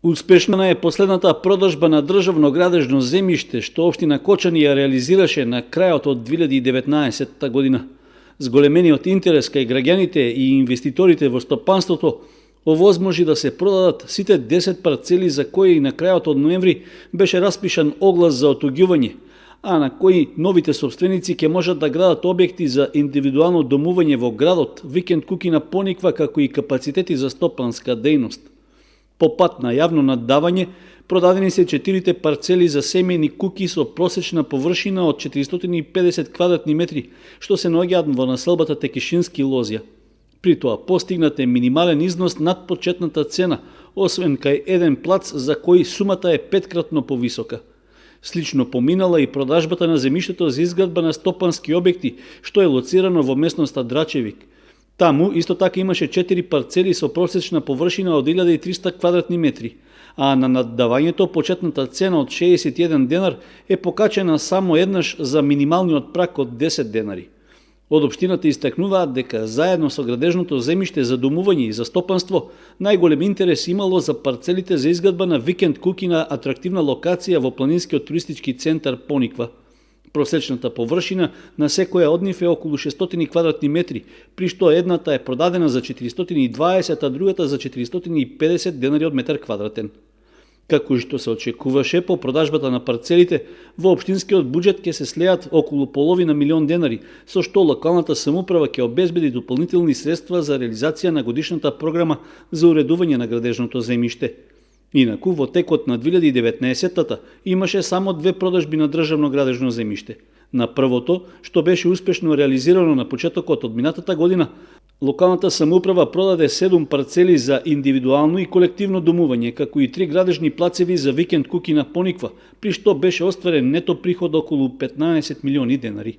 Успешна е последната продажба на државно градежно земјиште што општина Кочани ја реализираше на крајот од 2019 година. Зголемениот интерес кај граѓаните и инвеститорите во стопанството овозможи да се продадат сите 10 парцели за кои на крајот од ноември беше распишан оглас за отуѓување, а на кои новите собственици ќе можат да градат објекти за индивидуално домување во градот, викенд куќи на пониква, како и капацитети за стопанска дејност. По пат на јавно наддавање, продадени се 4 парцели за семејни куќи со просечна површина од 450 квадратни метри, што се наоѓаат во населбата Текишински Лозја. При тоа постигнат е минимален износ над почетната цена, освен кај еден плац за кој сумата е 5кратно повисока. Слично поминала и продажбата на земјиштето за изградба на стопански објекти, што е лоцирано во местноста Драчевик. Таму исто така имаше 4 парцели со просечна површина од 1300 квадратни метри, а на наддавањето почетната цена од 61 денар е покачена само еднаш за минималниот праг од 10 денари. Од општината истакнуваат дека заедно со градежното земјиште за домување и за стопанство, најголем интерес имало за парцелите за изградба на викенд куќи на атрактивна локација во планинскиот туристички центар Пониква. Просечната површина на секоја од нив е околу 600 квадратни метри, при што едната е продадена за 420, а другата за 450 денари од метар квадратен. Како и што се очекуваше, по продажбата на парцелите, во општинскиот буџет ќе се слеат околу половина милион денари, со што локалната самоуправа ќе обезбеди дополнителни средства за реализација на годишната програма за уредување на градежното земјиште. Инаку, во текот на 2019-та имаше само 2 продажби на државно градежно земјиште. На првото, што беше успешно реализирано на почетокот од минатата година, локалната самоуправа продаде 7 парцели за индивидуално и колективно домување, како и 3 градежни плацеви за викенд куќи на Пониква, при што беше остварен нето приход околу 15 милиони денари.